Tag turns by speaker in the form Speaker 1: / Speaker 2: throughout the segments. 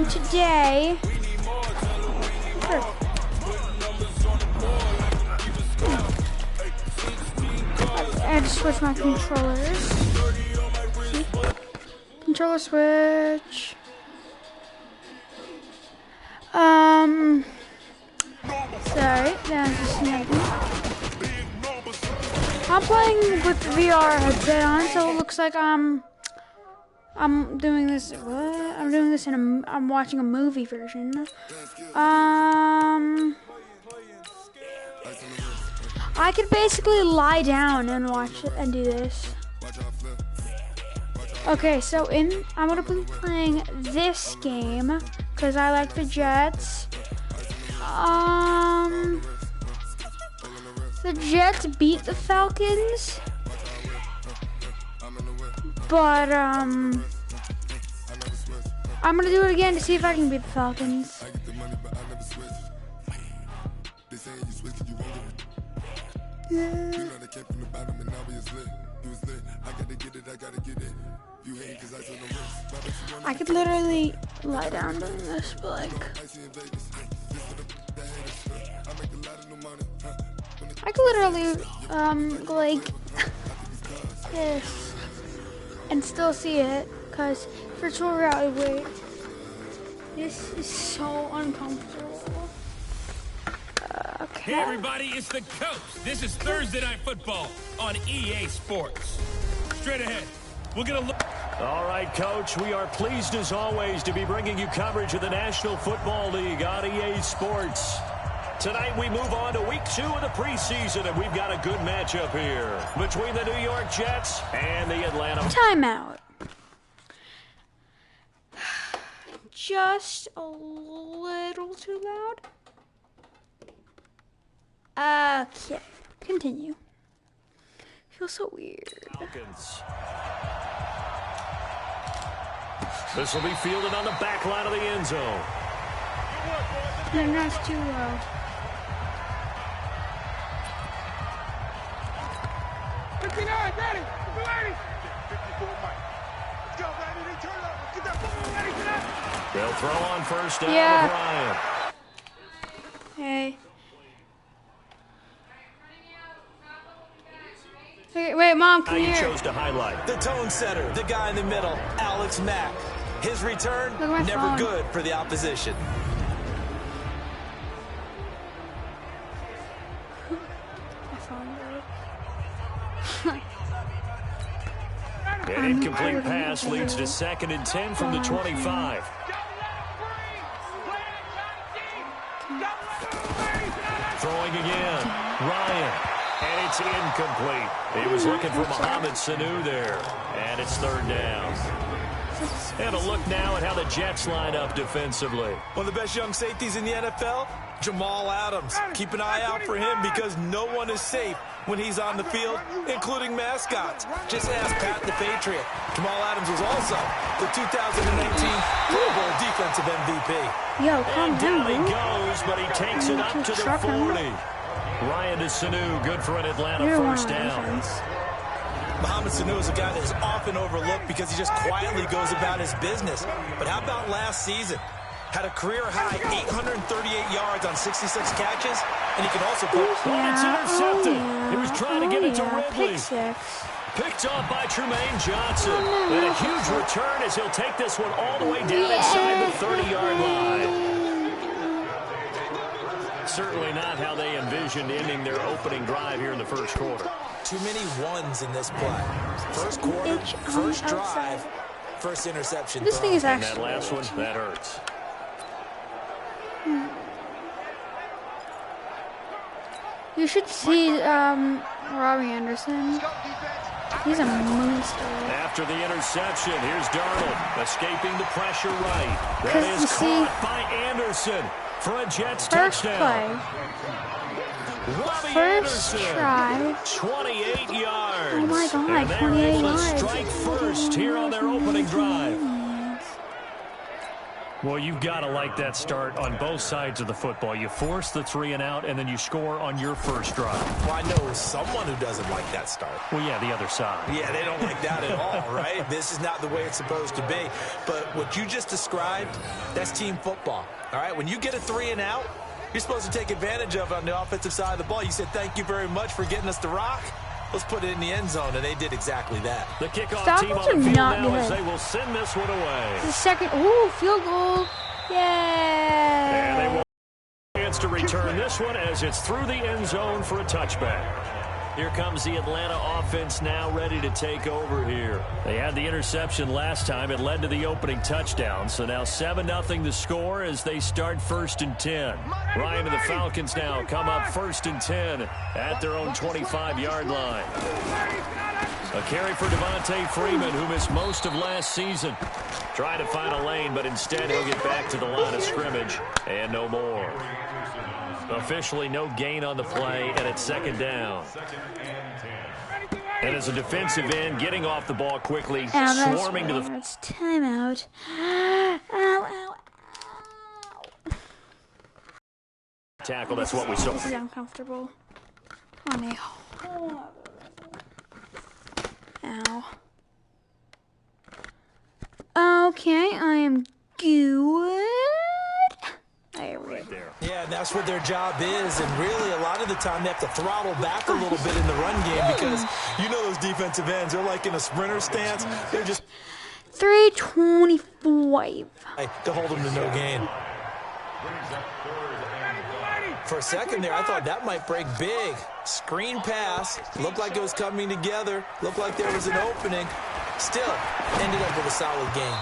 Speaker 1: today. I had to switch my controllers. Controller switch. Sorry, that's just nothing. I'm playing with the VR headset on, so it looks like I'm doing this. What? I'm doing this I'm watching a movie version. I could basically lie down and watch it and do this. Okay, so I'm gonna be playing this game because I like the Jets. The Jets beat the Falcons, but I'm gonna do it again to see if I can beat the Falcons. Yeah. I could literally lie down doing this, but like I could literally like this and still see it, cause virtual reality. Wait, this is so uncomfortable. Okay.
Speaker 2: Hey everybody, it's the coach. This is Thursday Night Football on EA Sports. Straight ahead, we're gonna look.
Speaker 3: All right, Coach, we are pleased as always to be bringing you coverage of the National Football League on EA Sports. Tonight we move on to week 2 of the preseason, and we've got a good matchup here between the New York Jets and the Atlanta.
Speaker 1: Timeout. Just a little too loud. Okay, continue. Feels so weird.
Speaker 3: Falcons. This will be fielded on the back line of the end zone.
Speaker 1: And that's too low.
Speaker 4: 59, ready, 30. 54, Mike. Let's go, Randy. They turn it over. Get that football ready for that.
Speaker 3: They'll throw on first down
Speaker 1: Yeah.
Speaker 3: to Bryant.
Speaker 1: Hey. Okay, wait, Mom, come
Speaker 3: Now you
Speaker 1: here.
Speaker 3: chose to highlight.
Speaker 5: The tone setter, the guy in the middle, Alex Mack. His return,
Speaker 1: Look at my
Speaker 5: never
Speaker 1: phone.
Speaker 5: good for the opposition.
Speaker 1: My phone broke.
Speaker 3: An incomplete pass leads to 2nd and 10 from the 25. Throwing again. Ryan. And it's incomplete. He was looking for Mohamed Sanu there. And it's 3rd down. And a look now at how the Jets line up defensively.
Speaker 5: One of the best young safeties in the NFL, Jamal Adams. Keep an eye out for him because no one is safe when he's on the field, including mascots. Just ask Pat the Patriot. Jamal Adams was also the 2019 Pro Bowl Defensive MVP.
Speaker 1: Yo, calm
Speaker 3: And
Speaker 1: down,
Speaker 3: down he
Speaker 1: dude.
Speaker 3: goes, but he takes it up to the 40. Ryan to Sanu, good for an Atlanta first down.
Speaker 5: Mohamed Sanu is a guy that is often overlooked because he just quietly goes about his business. But how about last season? Had a career-high 838 yards on 66 catches, and he can also put...
Speaker 3: It's intercepted. He was trying to get it to Ridley.
Speaker 1: Pick six.
Speaker 3: Picked off by Trumaine Johnson. And a huge return as he'll take this one all the way down inside the 30-yard line. Certainly not how they envisioned ending their opening drive here in the first quarter.
Speaker 5: Too many ones in this play. First quarter, first drive, first interception.
Speaker 1: This thing is
Speaker 3: And
Speaker 1: actually...
Speaker 3: that last one, that hurts.
Speaker 1: You should see Robbie Anderson. He's a monster.
Speaker 3: After the interception, here's Darnold escaping the pressure right. That
Speaker 1: 'Cause
Speaker 3: is
Speaker 1: you see-
Speaker 3: caught by Anderson for a Jets
Speaker 1: First
Speaker 3: touchdown.
Speaker 1: play.
Speaker 3: Robbie
Speaker 1: First
Speaker 3: Anderson,
Speaker 1: try.
Speaker 3: 28 yards.
Speaker 1: Oh my God,
Speaker 3: And they're
Speaker 1: 28
Speaker 3: able to
Speaker 1: yards.
Speaker 3: strike first here on their opening drive. Well, you've got to like that start on both sides of the football. You force the 3 and out, and then you score on your first drive.
Speaker 5: Well, I know someone who doesn't like that start.
Speaker 3: Well, yeah, the other side.
Speaker 5: Yeah, they don't like that at all, right? This is not the way it's supposed to be. But what you just described, that's team football, all right? When you get a 3 and out, you're supposed to take advantage of it on the offensive side of the ball. You said, thank you very much for getting us the rock. Let's put it in the end zone, and they did exactly that.
Speaker 3: The kickoff team
Speaker 1: Falcons
Speaker 3: on the field
Speaker 1: not
Speaker 3: now
Speaker 1: good.
Speaker 3: as they will send this one away.
Speaker 1: The second, field goal. Yay!
Speaker 3: And they will have a chance to return this one as it's through the end zone for a touchback. Here comes the Atlanta offense now ready to take over here. They had the interception last time. It led to the opening touchdown. So now 7-0 the score as they start 1st and 10. Ryan and the Falcons now come up 1st and 10 at their own 25-yard line. A carry for Devontae Freeman, who missed most of last season. Trying to find a lane, but instead he'll get back to the line of scrimmage and no more. Officially no gain on the play, and it's 2nd down. And as a defensive end, getting off the ball quickly, swarming to the...
Speaker 1: It's timeout. Ow, ow, ow.
Speaker 3: tackle. That's what we saw.
Speaker 1: This is uncomfortable. Come on, now. Ow. Okay, I am good.
Speaker 3: Right there.
Speaker 5: Yeah, and that's what their job is, and really a lot of the time they have to throttle back a little bit in the run game because you know those defensive ends, they're like in a sprinter stance. They're just
Speaker 1: 325.
Speaker 5: to hold them to no gain. For a second there, I thought that might break big. Screen pass, looked like it was coming together, looked like there was an opening. Still, ended up with a solid game.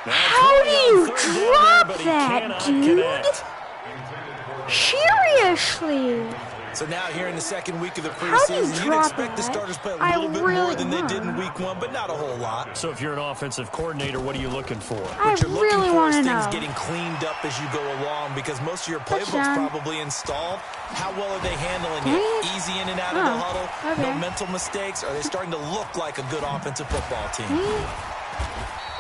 Speaker 1: How do you drop that, dude? Seriously.
Speaker 5: So now here in the second week of the preseason, you'd expect the starters to play a little bit more than they did in week 1, but not a whole lot.
Speaker 3: So if you're an offensive coordinator, what are you looking for?
Speaker 1: I
Speaker 5: What you're looking
Speaker 1: really
Speaker 5: for
Speaker 1: want
Speaker 5: is
Speaker 1: to
Speaker 5: things
Speaker 1: know.
Speaker 5: getting cleaned up as you go along because most of your playbook's
Speaker 1: Touchdown.
Speaker 5: probably installed. How well are they handling
Speaker 1: Dang
Speaker 5: it?
Speaker 1: it.
Speaker 5: Easy in and out of the huddle?
Speaker 1: Okay.
Speaker 5: No mental mistakes? Are they starting to look like a good offensive football team?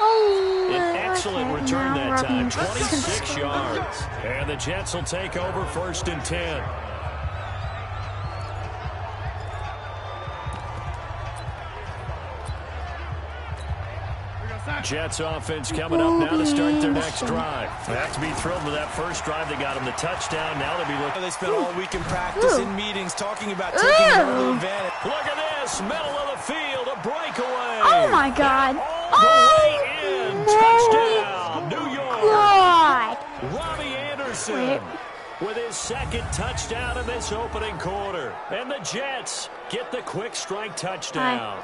Speaker 1: Oh,
Speaker 3: An excellent
Speaker 1: okay,
Speaker 3: return
Speaker 1: now
Speaker 3: that time,
Speaker 1: Robin
Speaker 3: 26 yards. And the Jets will take over 1st and 10. Jets offense coming up now to start their next drive. They have to be thrilled with that first drive. They got them the touchdown. Now they'll be looking.
Speaker 5: They spent all week in practice, in meetings, talking about taking an early advantage.
Speaker 3: Look at this, middle of the field, a breakaway.
Speaker 1: Oh my God!
Speaker 3: All the way in, touchdown, New York.
Speaker 1: God!
Speaker 3: Robbie Anderson
Speaker 1: Wait.
Speaker 3: with his 2nd touchdown in this opening quarter. And the Jets get the quick strike touchdown.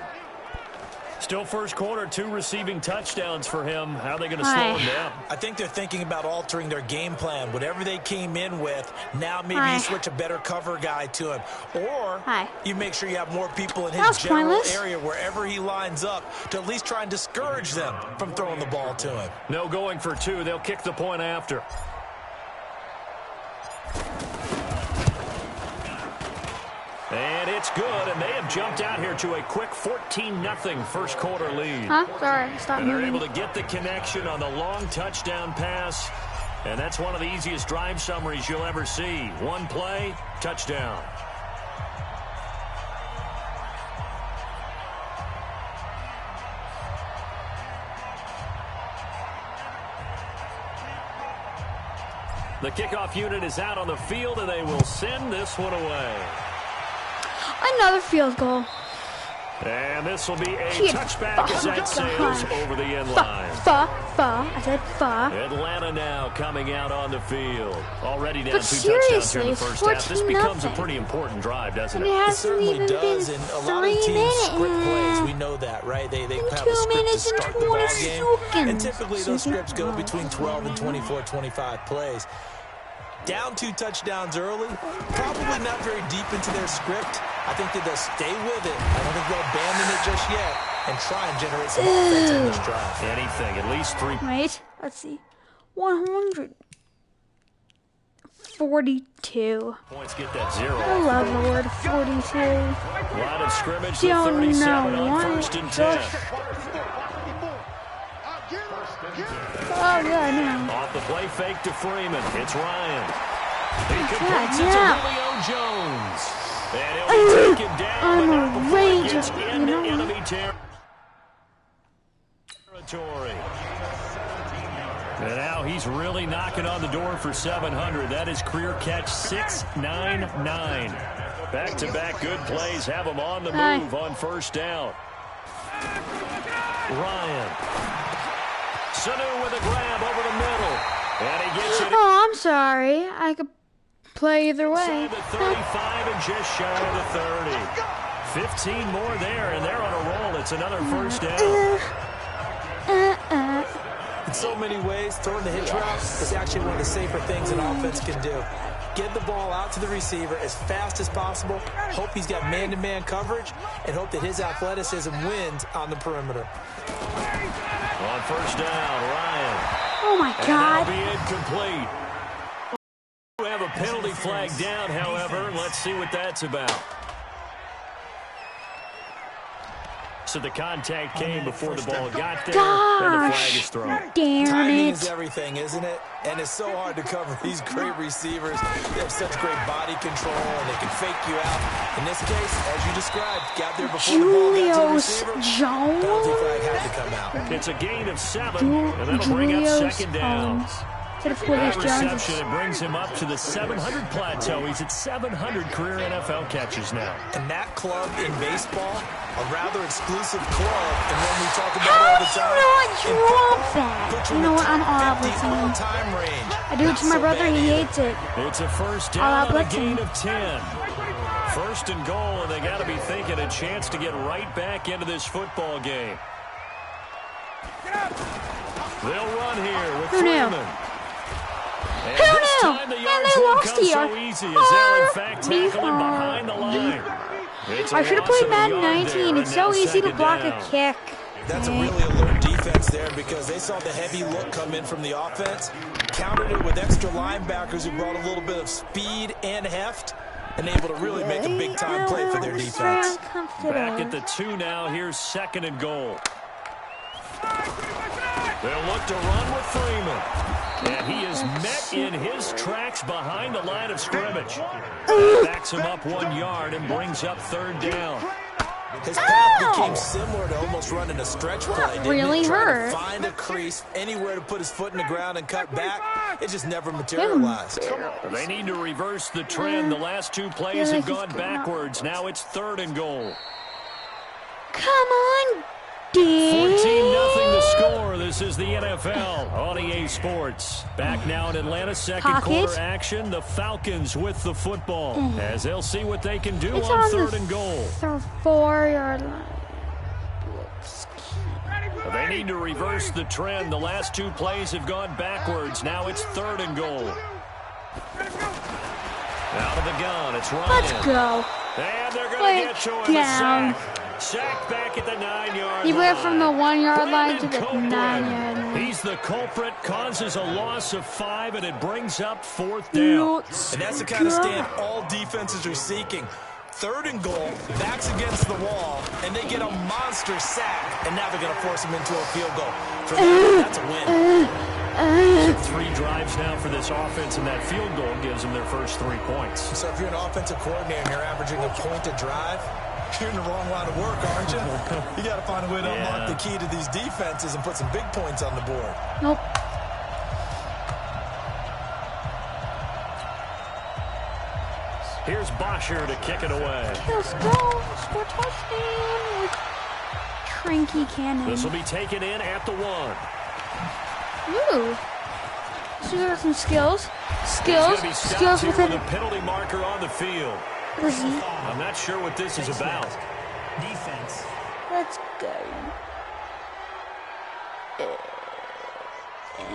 Speaker 3: Still first quarter, 2 receiving touchdowns for him. How are they going to slow him down?
Speaker 5: I think they're thinking about altering their game plan. Whatever they came in with, now maybe you switch a better cover guy to him. Or you make sure you have more people in his general
Speaker 1: pointless.
Speaker 5: area wherever he lines up to at least try and discourage them from throwing the ball to him.
Speaker 3: No going for 2. They'll kick the point after. And it's good, and they have jumped out here to a quick 14-0 first quarter lead.
Speaker 1: Huh? Sorry, stop
Speaker 3: And they're
Speaker 1: moving.
Speaker 3: able to get the connection on the long touchdown pass. And that's one of the easiest drive summaries you'll ever see. One play, touchdown. The kickoff unit is out on the field, and they will send this one away.
Speaker 1: Another field goal.
Speaker 3: And this will be a
Speaker 1: Shit.
Speaker 3: touchback as that sails over the end line.
Speaker 1: I said
Speaker 3: Atlanta now coming out on the field. Already down
Speaker 1: But
Speaker 3: 2 touchdowns here in the
Speaker 1: seriously,
Speaker 3: first half. This becomes a
Speaker 1: 14-0.
Speaker 3: pretty important drive, doesn't
Speaker 1: And
Speaker 3: it?
Speaker 1: it
Speaker 5: It
Speaker 1: hasn't
Speaker 5: certainly
Speaker 1: even
Speaker 5: does,
Speaker 1: been
Speaker 5: and a lot of
Speaker 1: 3
Speaker 5: teams script
Speaker 1: minutes.
Speaker 5: plays. We know that, right? They have a
Speaker 1: 2
Speaker 5: script to
Speaker 1: minutes and
Speaker 5: start the
Speaker 1: 20
Speaker 5: ball game.
Speaker 1: seconds.
Speaker 5: And typically those scripts go between 12 and 24, 25 plays. Down 2 touchdowns early, probably not very deep into their script. I think that they'll stay with it. I don't think they'll abandon it just yet and try and generate some offense on this drive.
Speaker 3: Anything, at least 3.
Speaker 1: Wait, let's see. 142.
Speaker 3: Points get that 0.
Speaker 1: I love the word 42.
Speaker 3: Line of scrimmage, the
Speaker 1: Don't
Speaker 3: 37
Speaker 1: know
Speaker 3: on
Speaker 1: why.
Speaker 3: 1st and 10.
Speaker 1: Oh, yeah, I know.
Speaker 3: off the play fake to Freeman. It's Ryan. He completes it to Julio Jones. And he'll be taken down, but not before he gets into enemy territory. And now he's really knocking on the door for 700. That is career catch 699. Back-to-back good plays have him on the move on first down. Ryan. Sanu with a grab over the middle. And he gets it.
Speaker 1: Oh, I'm sorry. I could play either way.
Speaker 3: Inside the 35 and just shy of the 30. 15 more there, and they're on a roll. It's another first down.
Speaker 5: In so many ways, throwing the hitch route is actually one of the safer things an offense can do. Get the ball out to the receiver as fast as possible, hope he's got man-to-man coverage, and hope that his athleticism wins on the perimeter.
Speaker 3: On first down, Ryan.
Speaker 1: Oh, my God.
Speaker 3: And that'll be incomplete. We have a penalty flag down, however. Let's see what that's about. So the contact came before the ball got there, and the flag is thrown.
Speaker 1: Damn
Speaker 5: Timing
Speaker 1: it.
Speaker 5: is everything, isn't it? And it's so hard to cover these great receivers. They have such great body control, and they can fake you out. In this case, as you described, got there before the ball got to the receiver. Penalty flag had to come out.
Speaker 3: It's a gain of 7, and that'll bring up second down. That reception, it brings him up to the 700 plateau. He's at 700 career NFL catches now.
Speaker 5: And that club in baseball, a rather exclusive club. And when we talk about all the time,
Speaker 1: drop that? You know what? I'm all out blitzing. I do it to my brother. He hates it.
Speaker 3: It's a first down and a gain of 10. First and goal, and they got to be thinking a chance to get right back into this football game. They'll run here with Freeman.
Speaker 1: Who knew? And they lost here.
Speaker 3: So easy as they'll in fact tackle him behind the line.
Speaker 1: I should have played Madden 19. It's so easy to block a kick.
Speaker 5: That's a really alert defense there because they saw the heavy look come in from the offense, countered it with extra linebackers who brought a little bit of speed and heft, and able to really make a big-time play for their defense.
Speaker 3: Back at the 2 now. Here's second and goal. They'll look to run with Freeman. And he is met in his tracks behind the line of scrimmage. Backs him up 1 yard and brings up third down.
Speaker 5: His path became similar to almost running a stretch play.
Speaker 1: That really hurt.
Speaker 5: Find a crease, anywhere to put his foot in the ground and cut back. It just never materialized.
Speaker 3: They need to reverse the trend. The last 2 plays have gone backwards. Now it's third and goal.
Speaker 1: Come on, dude.
Speaker 3: 14-0 the score. This is the NFL on EA Sports. Back now in Atlanta, second quarter action. The Falcons with the football as they'll see what they can do on third and goal.
Speaker 1: 4-yard line.
Speaker 3: They need to reverse the trend. The last 2 plays have gone backwards. Now it's third and goal. Out of the gun, it's Ryan.
Speaker 1: Let's go.
Speaker 3: And they're going to get to him.
Speaker 1: Down.
Speaker 3: Sacked back at the 9-yard line.
Speaker 1: He went from the 1-yard line to the 9-yard line.
Speaker 3: He's the culprit, causes a loss of 5, and it brings up fourth down.
Speaker 5: And that's the kind of stand all defenses are seeking. Third and goal, backs against the wall, and they get a monster sack, and now they're going to force him into a field goal. For them, that's a win.
Speaker 3: So 3 drives now for this offense, and that field goal gives them their first 3 points.
Speaker 5: So if you're an offensive coordinator and you're averaging a point a drive, you're in the wrong line of work, aren't you? You got to find a way to unlock the key to these defenses and put some big points on the board.
Speaker 1: Nope.
Speaker 3: Here's Bosher to kick it away.
Speaker 1: Let's go. Score touchdown with Trinky Cannon.
Speaker 3: This will be taken in at the 1.
Speaker 1: Ooh. So there are some skills. Skills within
Speaker 3: the penalty marker on the field.
Speaker 1: What is he?
Speaker 3: I'm not sure what this is about.
Speaker 5: Defense.
Speaker 1: Let's go.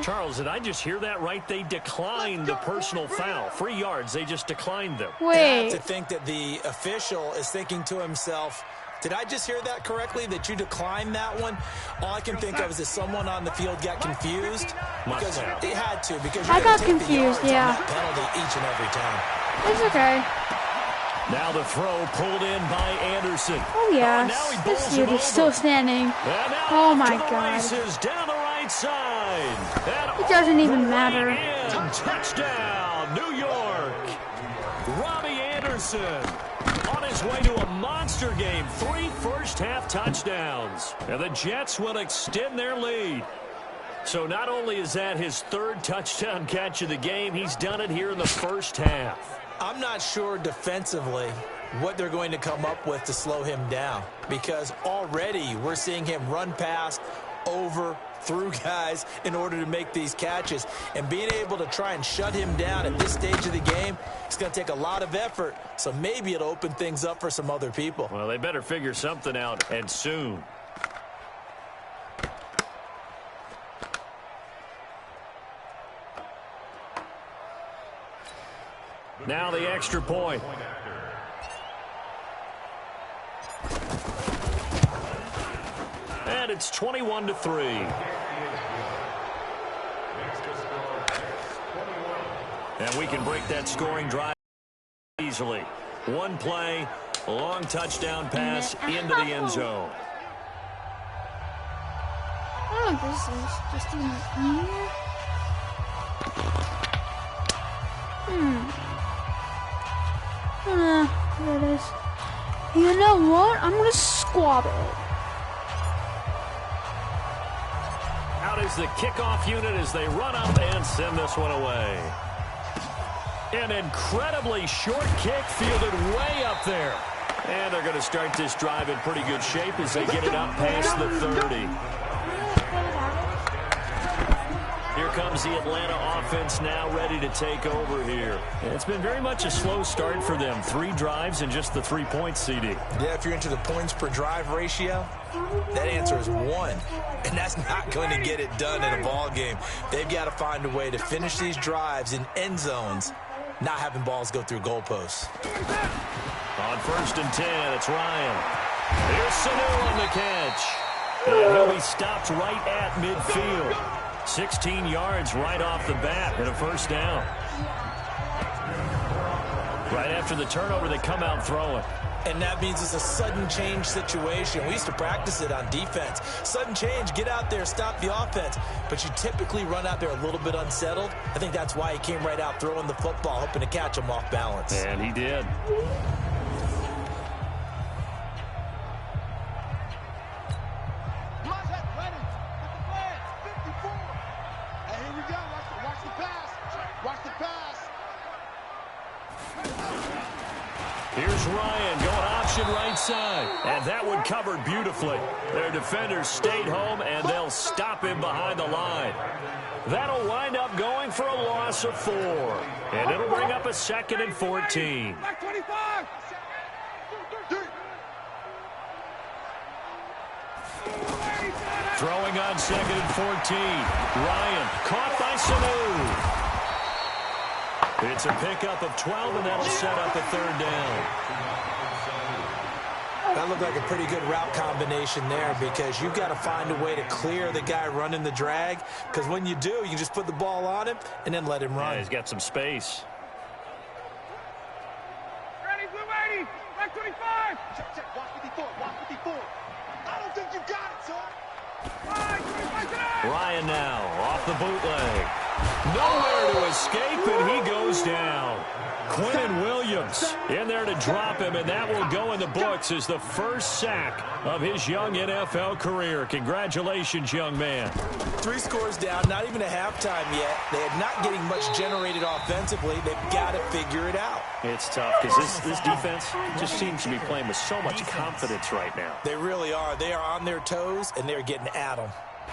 Speaker 3: Charles, did I just hear that right? They declined the personal foul. 3 yards, they just declined them.
Speaker 5: I
Speaker 1: Wait.
Speaker 5: have to think that the official is thinking to himself, did I just hear that correctly, that you declined that one? All I can think of is that someone on the field got confused. Because it had to. Because
Speaker 1: I got confused, yeah.
Speaker 5: Penalty each and every time.
Speaker 1: It's okay.
Speaker 3: Now the throw pulled in by Anderson.
Speaker 1: Oh, yeah. This dude is still standing. Oh, my God.
Speaker 3: Down the right side.
Speaker 1: He doesn't even matter.
Speaker 3: And touchdown, New York. Robbie Anderson on his way to a monster game. 3 first-half touchdowns. And the Jets will extend their lead. So not only is that his 3rd touchdown catch of the game, he's done it here in the first half.
Speaker 5: I'm not sure defensively what they're going to come up with to slow him down, because already we're seeing him run past, over, through guys in order to make these catches. And being able to try and shut him down at this stage of the game, it's going to take a lot of effort. So maybe it'll open things up for some other people.
Speaker 3: Well, they better figure something out, and soon. Now the extra point. And it's 21-3. And we can break that scoring drive easily. One play, a long touchdown pass into the end zone.
Speaker 1: Oh, this is just in here. There it is. You know what? I'm gonna squab it.
Speaker 3: Out is the kickoff unit as they run up and send this one away. An incredibly short kick fielded way up there. And they're going to start this drive in pretty good shape as they get it up past the 30. Here comes the Atlanta offense now ready to take over here. It's been very much a slow start for them. 3 drives and just the 3 points, CD.
Speaker 5: Yeah, if you're into the points per drive ratio, that answer is 1. And that's not going to get it done in a ball game. They've got to find a way to finish these drives in end zones, not having balls go through goalposts.
Speaker 3: On 1st and 10, it's Ryan. Here's Sanu on the catch. And he'll be stopped right at midfield. 16 yards right off the bat and a first down. Right after the turnover, they come out throwing.
Speaker 5: And that means it's a sudden change situation. We used to practice it on defense. Sudden change, get out there, stop the offense. But you typically run out there a little bit unsettled. I think that's why he came right out throwing the football, hoping to catch him off balance.
Speaker 3: And he did. Here's Ryan going option right side. And that one covered beautifully. Their defenders stayed home, and they'll stop him behind the line. That'll wind up going for a loss of 4. And it'll bring up a 2nd and 14. Throwing on 2nd and 14. Ryan caught by Sanu. It's a pickup of 12, and that'll set up a 3rd down.
Speaker 5: That looked like a pretty good route combination there, because you've got to find a way to clear the guy running the drag, because when you do, you can just put the ball on him and then let him run.
Speaker 3: Yeah, he's got some space.
Speaker 4: Ready, blue 80, back 25. Check, watch 54, watch 54. I don't think you got it, son.
Speaker 3: Ryan now off the bootleg. Nowhere to escape, and he goes down. Quentin Williams in there to drop him, and that will go in the books as the first sack of his young NFL career. Congratulations, young man.
Speaker 5: 3 scores down, not even a halftime yet. They're not getting much generated offensively. They've got to figure it out.
Speaker 3: It's tough because this defense just seems to be playing with so much confidence right now.
Speaker 5: They really are. They are on their toes, and they're getting at them.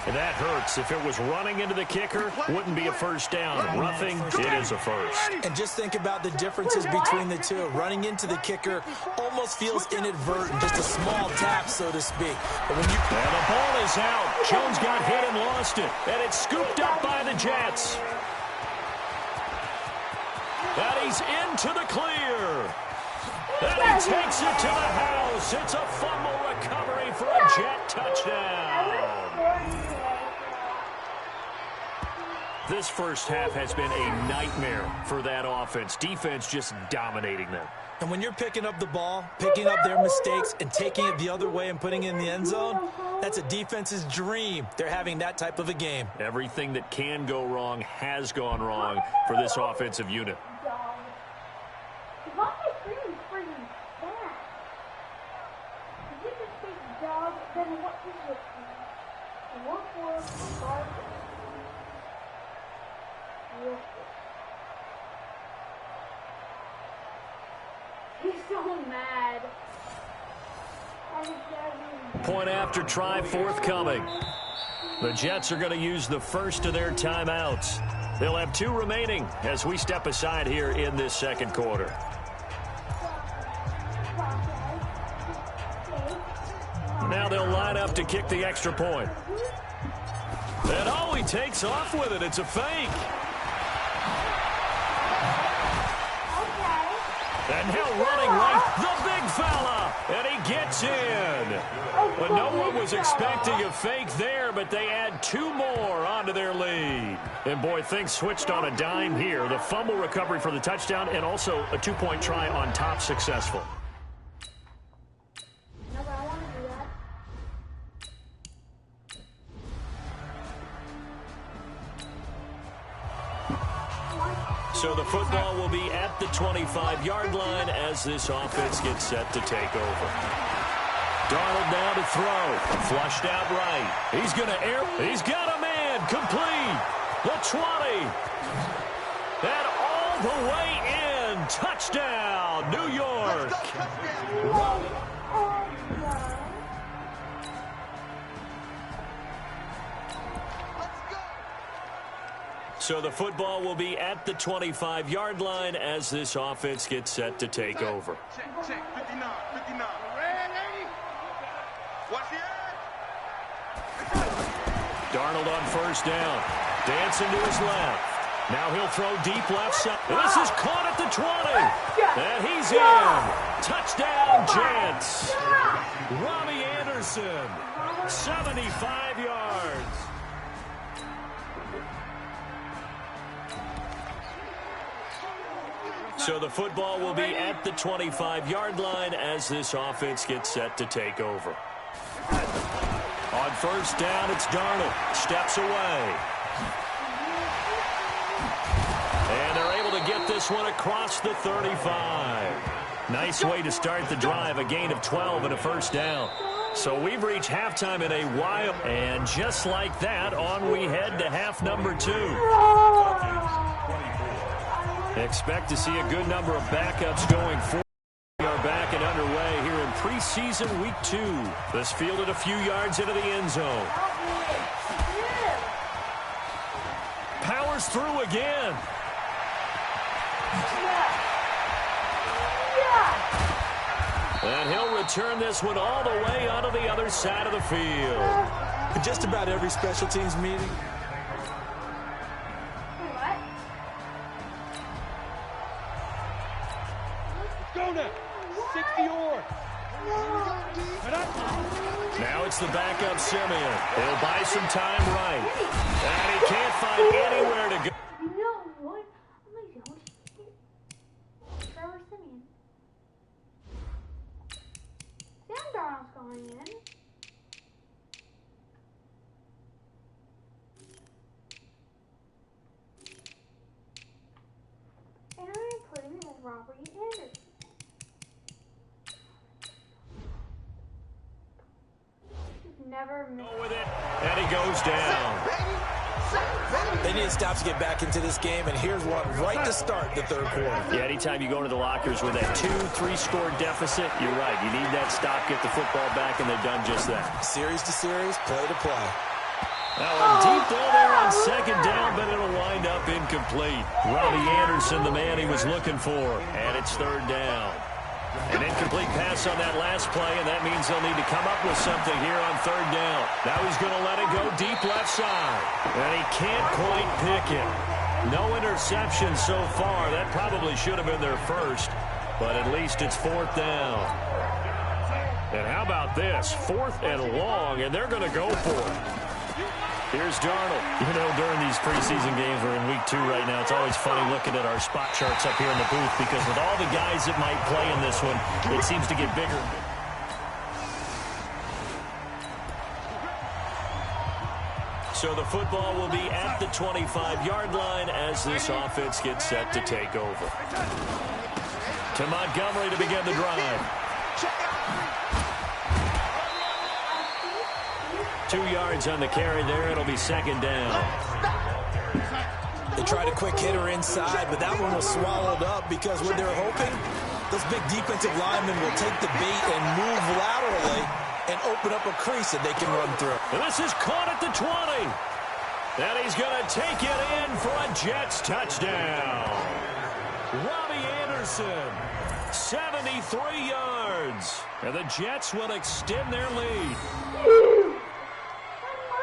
Speaker 3: And that hurts. If it was running into the kicker, wouldn't be a first down. Roughing, it is a first.
Speaker 5: And just think about the differences between the two. Running into the kicker almost feels inadvertent, just a small tap, so to speak. But when you...
Speaker 3: And the ball is out. Jones got hit and lost it. And it's scooped up by the Jets. And he's into the clear. And he takes it to the house. It's a fumble recovery for a Jet touchdown. This first half has been a nightmare for that offense. Defense just dominating them.
Speaker 5: And when you're picking up the ball, picking up their mistakes, and taking it the other way and putting it in the end zone, That's a defense's dream. They're having that type of a game.
Speaker 3: Everything that can go wrong has gone wrong for this offensive unit.
Speaker 1: He's so mad.
Speaker 3: Point after try forthcoming. The Jets are going to use the first of their timeouts. They'll have 2 remaining as we step aside here in this second quarter. Now they'll line up to kick the extra point. And oh, he takes off with it. It's a fake. And now running right, the big fella, and he gets in. But no one was expecting a fake there, but they add 2 more onto their lead. And boy, things switched on a dime here. The fumble recovery for the touchdown and also a 2-point try on top successful. So the football will be at the 25-yard line as this offense gets set to take over. Darnold now to throw. Flushed out right. He's going to air. He's got a man. Complete. The 20. And all the way in. Touchdown, New York. So the football will be at the 25-yard line as this offense gets set to take over.
Speaker 4: Check, 59, 59. Ready? Watch the
Speaker 3: Darnold on first down. Dancing to his left. Now he'll throw deep left side. This is caught at the 20. And he's in. Touchdown, Jets. Robbie Anderson, 75 yards. So the football will be at the 25-yard line as this offense gets set to take over. On first down, it's Darnold. Steps away. And they're able to get this one across the 35. Nice way to start the drive, a gain of 12 and a first down. So we've reached halftime in a while. And just like that, on we head to half number 2. Expect to see a good number of backups going forward. We are back and underway here in preseason week 2. This fielded a few yards into the end zone. Powers through again. And he'll return this one all the way onto the other side of the field.
Speaker 5: Just about every special teams meeting.
Speaker 3: Now it's the backup Simeon. He'll buy some time right. And he can't find anywhere to go.
Speaker 1: You know what? I'm like, don't you Trevor Simeon. Sam Darnold's going in. And I'm putting it as Robert Anderson. Never miss.
Speaker 3: With it, and he goes down.
Speaker 5: They need to stop to get back into this game, and here's one right to start the third quarter.
Speaker 3: Yeah, anytime you go into the lockers with that 2-3 score deficit, you're right. You need that stop, get the football back, and they've done just that.
Speaker 5: Series to series, play to play.
Speaker 3: Now a deep ball there on second down, but it'll wind up incomplete. Robbie Anderson, the man he was looking for, and it's third down. An incomplete pass on that last play, and that means they'll need to come up with something here on third down. Now he's going to let it go deep left side, and he can't quite pick it. No interception so far. That probably should have been their first, but at least it's fourth down. And how about this? 4th and long, and they're going to go for it. Here's Darnold. You know, during these preseason games, we're in week 2 right now. It's always funny looking at our spot charts up here in the booth because with all the guys that might play in this one, it seems to get bigger. So the football will be at the 25-yard line as this offense gets set to take over. To Montgomery to begin the drive. 2 yards on the carry there. It'll be second down.
Speaker 5: They tried a quick hitter inside, but that one was swallowed up because what they're hoping, those big defensive linemen will take the bait and move laterally and open up a crease that they can run through.
Speaker 3: And this is caught at the 20. And he's going to take it in for a Jets touchdown. Robbie Anderson, 73 yards. And the Jets will extend their lead.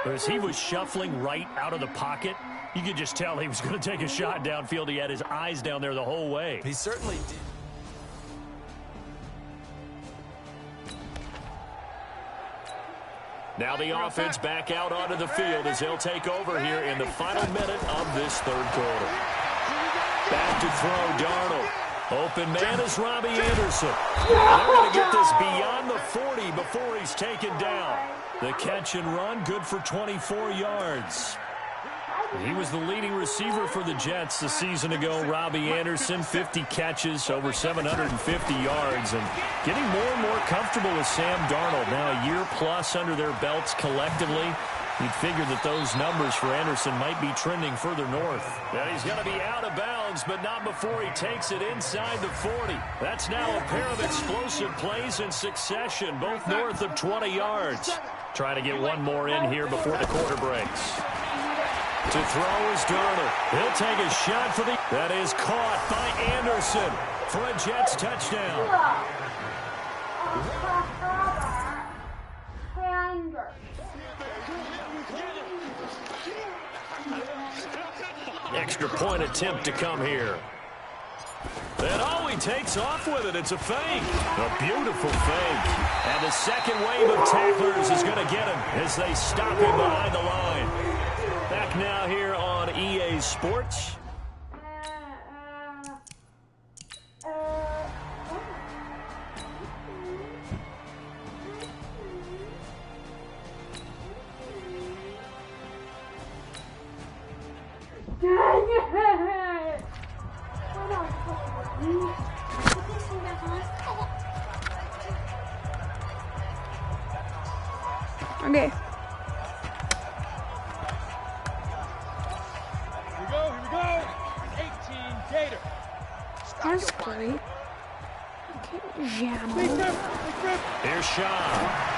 Speaker 3: As he was shuffling right out of the pocket, you could just tell he was going to take a shot downfield. He had his eyes down there the whole way.
Speaker 5: He certainly did.
Speaker 3: Now the offense back out onto the field as they'll take over here in the final minute of this third quarter. Back to throw, Darnold. Open man is Robbie Anderson. They're going to get this beyond the 40 before he's taken down. The catch and run, good for 24 yards. He was the leading receiver for the Jets a season ago. Robbie Anderson, 50 catches, over 750 yards, and getting more and more comfortable with Sam Darnold. Now a year plus under their belts collectively. You'd figure that those numbers for Anderson might be trending further north. And he's going to be out of bounds, but not before he takes it inside the 40. That's now a pair of explosive plays in succession, both north of 20 yards. Trying to get one more in here before the quarter breaks. To throw is Darnold. He'll take a shot for the... That is caught by Anderson for a Jets touchdown. Extra point attempt to come here. And oh, he takes off with it. It's a fake. A beautiful fake. And the second wave of tacklers is going to get him as they stop him behind the line. Back now here on EA Sports.
Speaker 1: Okay.
Speaker 4: Here we go. 18 Gator.
Speaker 1: That's great. Okay, Jam.
Speaker 3: Here's Shaw.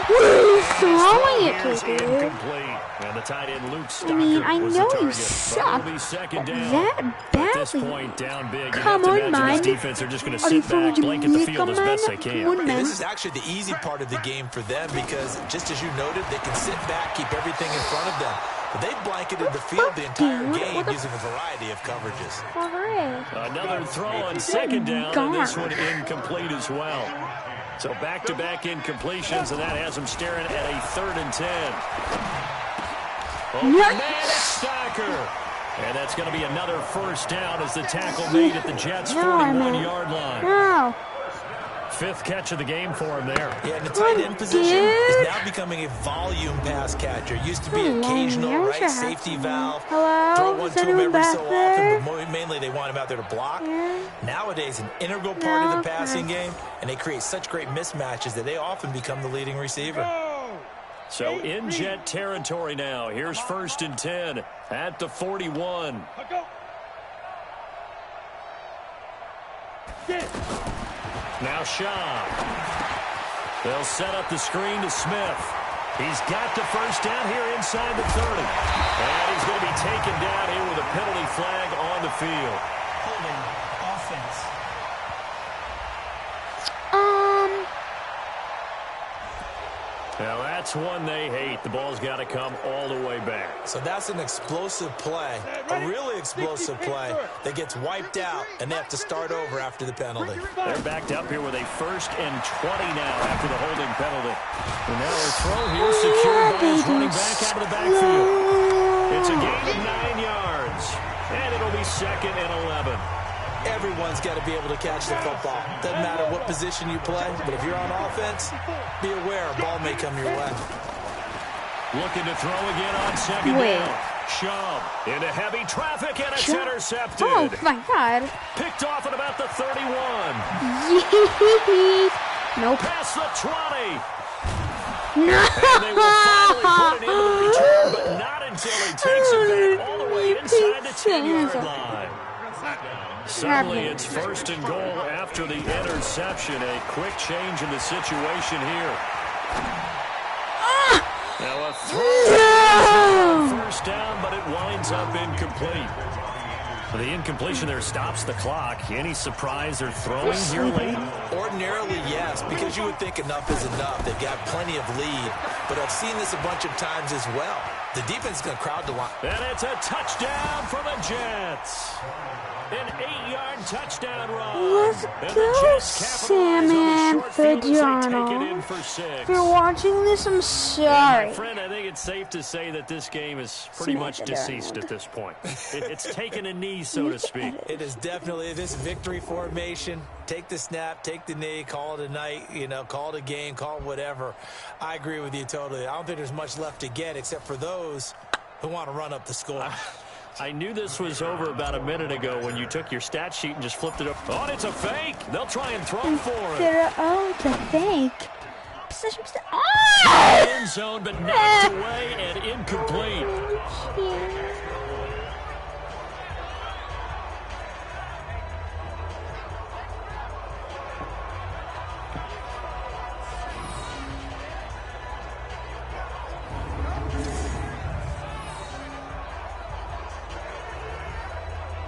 Speaker 1: What are you throwing it
Speaker 3: Here's
Speaker 1: to, dude?
Speaker 3: incomplete. And the tight end Luke Stocker
Speaker 1: I mean, I
Speaker 3: was the
Speaker 1: know you
Speaker 3: target.
Speaker 1: suck
Speaker 3: But it'll be second down.
Speaker 1: that
Speaker 3: At this
Speaker 1: badly.
Speaker 3: point, down big.
Speaker 1: Come
Speaker 3: you
Speaker 1: on,
Speaker 3: have to imagine
Speaker 1: man.
Speaker 3: this defense are just going to
Speaker 1: Are you
Speaker 3: sit back,
Speaker 1: throwing
Speaker 3: blanket the
Speaker 1: me?
Speaker 3: field as
Speaker 1: Come
Speaker 3: best
Speaker 1: on.
Speaker 3: they can.
Speaker 1: Come on, man.
Speaker 5: This is actually the easy part of the game for them because, just as you noted, they can sit back, keep everything in front of them. But they've blanketed the field the entire game using a variety of coverages.
Speaker 3: Another throw on second down, and this one incomplete as well. So back-to-back incompletions, and that has them staring at a 3rd and 10. Oh, man, it's Stocker. And that's going to be another first down as the tackle made at the Jets' 41-yard line.
Speaker 1: No.
Speaker 3: 5th catch of the game for him there.
Speaker 5: Yeah, and the tight end position is now becoming a volume pass catcher. Used to be occasional, right? Safety valve.
Speaker 1: Hello?
Speaker 5: Throw one
Speaker 1: Is
Speaker 5: to him
Speaker 1: anyone
Speaker 5: every
Speaker 1: back
Speaker 5: so
Speaker 1: there?
Speaker 5: often, but mainly they want him out there to block.
Speaker 1: Yeah.
Speaker 5: Nowadays, an integral part of the
Speaker 1: Okay.
Speaker 5: passing game, and they create such great mismatches that they often become the leading receiver.
Speaker 3: So in Jet territory now. Here's 1st and 10 at the 41. Now Shaw. They'll set up the screen to Smith. He's got the first down here inside the 30. And he's going to be taken down here with a penalty flag on the field.
Speaker 5: Holding offense.
Speaker 3: Now that's one they hate. The ball's got to come all the way back.
Speaker 5: So that's an explosive play, a really explosive play that gets wiped out, and they have to start over after the penalty.
Speaker 3: They're backed up here with a 1st and 20 now after the holding penalty. And now a throw here secured by his running back out of the backfield. It's a gain of 9 yards, and it'll be 2nd and 11.
Speaker 5: Everyone's got to be able to catch the football. Doesn't matter what position you play, but if you're on offense, be aware a ball may come your way.
Speaker 3: Looking to throw again on second down. Chubb into heavy traffic, and it's intercepted.
Speaker 1: Oh, my God.
Speaker 3: Picked off at about the 31.
Speaker 1: Nope.
Speaker 3: Past the 20.
Speaker 1: No.
Speaker 3: And they will finally put it into the return, but not until he takes it back all the way inside the 10-yard line. Suddenly, it's first and goal after the interception. A quick change in the situation here. Now a throw first down, but it winds up incomplete. The incompletion there stops the clock. Any surprise they're throwing here late?
Speaker 5: Ordinarily, yes, because you would think enough is enough. They've got plenty of lead, but I've seen this a bunch of times as well. The defense is going to crowd the line.
Speaker 3: And it's a touchdown for the Jets. An 8-yard touchdown run.
Speaker 1: Let's go, Sam Anthony. If you're watching this, I'm sorry.
Speaker 3: My friend, I think it's safe to say that this game is pretty much deceased at this point. It's taken a knee, so to speak.
Speaker 5: It is definitely this victory formation. Take the snap, take the knee, call it a night, call it a game, call it whatever. I agree with you totally. I don't think there's much left to get except for those who want to run up the score.
Speaker 3: I knew this was over about a minute ago when you took your stat sheet and just flipped it up. Oh, it's a fake. They'll try and throw for it.
Speaker 1: Oh, it's a fake.
Speaker 3: End zone, but knocked away and incomplete.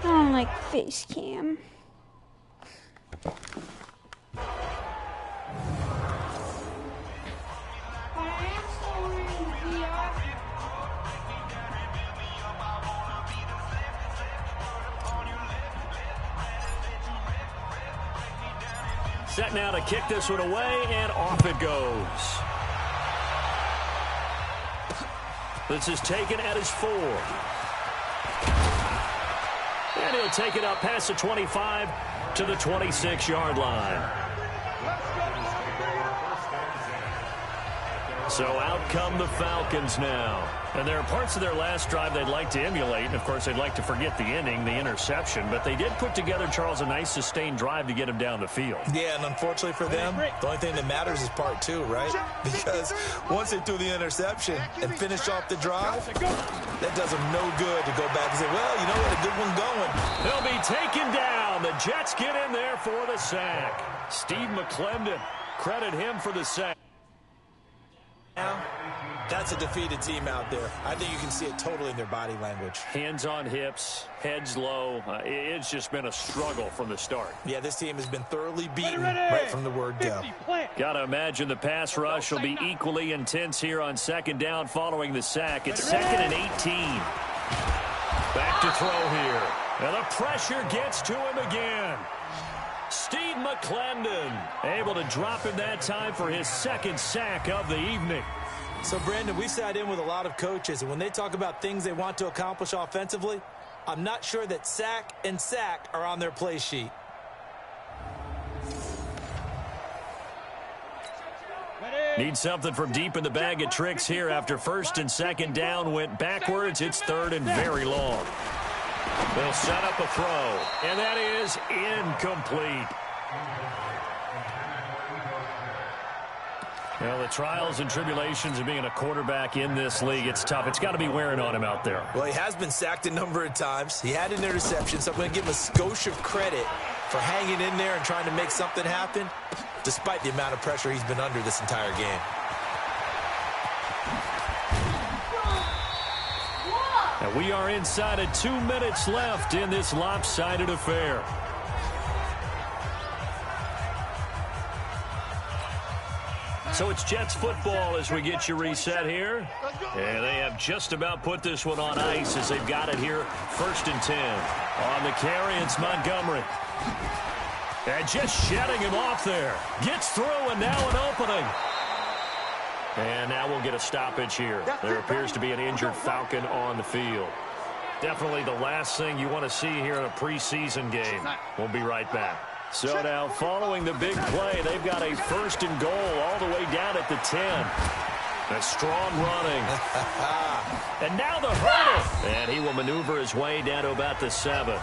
Speaker 1: I don't like face cam.
Speaker 3: Set now to kick this one away, and off it goes. This is taken at his 4. And he'll take it up past the 25 to the 26-yard line. So out come the Falcons now. And there are parts of their last drive they'd like to emulate. And, of course, they'd like to forget the inning, the interception. But they did put together, Charles, a nice sustained drive to get him down the field.
Speaker 5: Yeah, and unfortunately for them, the only thing that matters is part 2, right? Because once they threw the interception and finished off the drive, that does them no good to go back and say, well, you know what, a good one going.
Speaker 3: He'll be taken down. The Jets get in there for the sack. Steve McClendon, credit him for the sack.
Speaker 5: Now, that's a defeated team out there. I think you can see it totally in their body language.
Speaker 3: Hands on hips, heads low. It's just been a struggle from the start.
Speaker 5: Yeah, this team has been thoroughly beaten right from the word go.
Speaker 3: Got to imagine the pass rush will be equally intense here on second down following the sack. It's 2nd and 18. Back to throw here. And the pressure gets to him again. Steve McClendon able to drop him that time for his 2nd sack of the evening.
Speaker 5: So, Brandon, we sat in with a lot of coaches, and when they talk about things they want to accomplish offensively, I'm not sure that sack and sack are on their play sheet.
Speaker 3: Need something from deep in the bag of tricks here after 1st and 2nd down went backwards. It's 3rd and very long. They'll set up a throw, and that is incomplete. Well, the trials and tribulations of being a quarterback in this league, it's tough. It's got to be wearing on him out there.
Speaker 5: Well, he has been sacked a number of times. He had an interception, so I'm going to give him a skosh of credit for hanging in there and trying to make something happen, despite the amount of pressure he's been under this entire game.
Speaker 3: And we are inside of 2 minutes left in this lopsided affair. So it's Jets football as we get you reset here. And they have just about put this one on ice as they've got it here. 1st and 10. On the carry, it's Montgomery. And just shedding him off there. Gets through, and now an opening. And now we'll get a stoppage here. There appears to be an injured Falcon on the field. Definitely the last thing you want to see here in a preseason game. We'll be right back. So now following the big play, they've got a 1st and goal all the way down at the 10. A strong running. And now the hurdle. And he will maneuver his way down to about the 7.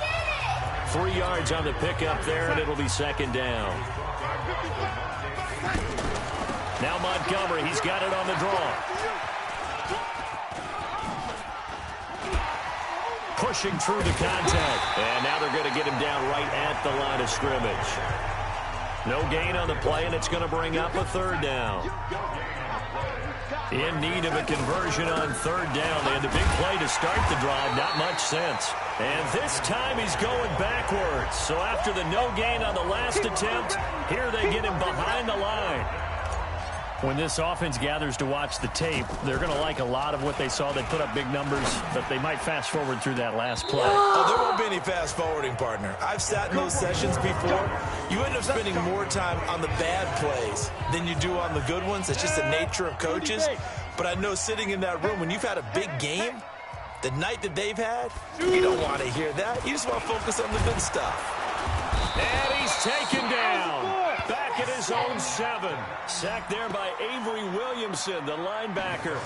Speaker 3: 3 yards on the pickup there, and it'll be second down. Now Montgomery, he's got it on the draw. Pushing through the contact. And now they're going to get him down right at the line of scrimmage. No gain on the play, and it's going to bring up a 3rd down. In need of a conversion on 3rd down. They had the big play to start the drive. Not much sense. And this time he's going backwards. So after the no gain on the last attempt, here they get him behind the line. When this offense gathers to watch the tape, they're going to like a lot of what they saw. They put up big numbers, but they might fast forward through that last play.
Speaker 5: Oh, there won't be any fast forwarding, partner. I've sat in those sessions before. You end up spending more time on the bad plays than you do on the good ones. It's just the nature of coaches. But I know sitting in that room, when you've had a big game, the night that they've had, you don't want to hear that. You just want to focus on the good stuff.
Speaker 3: And he's taken down. Back at his own 7. Sacked there by Avery Williamson, the linebacker.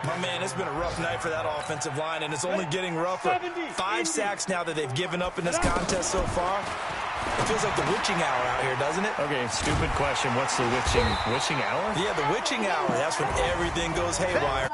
Speaker 5: My man, it's been a rough night for that offensive line, and it's only getting rougher. 5 sacks now that they've given up in this contest so far. It feels like the witching hour out here, doesn't it?
Speaker 3: Okay, stupid question. What's the witching hour?
Speaker 5: Yeah, the witching hour. That's when everything goes haywire.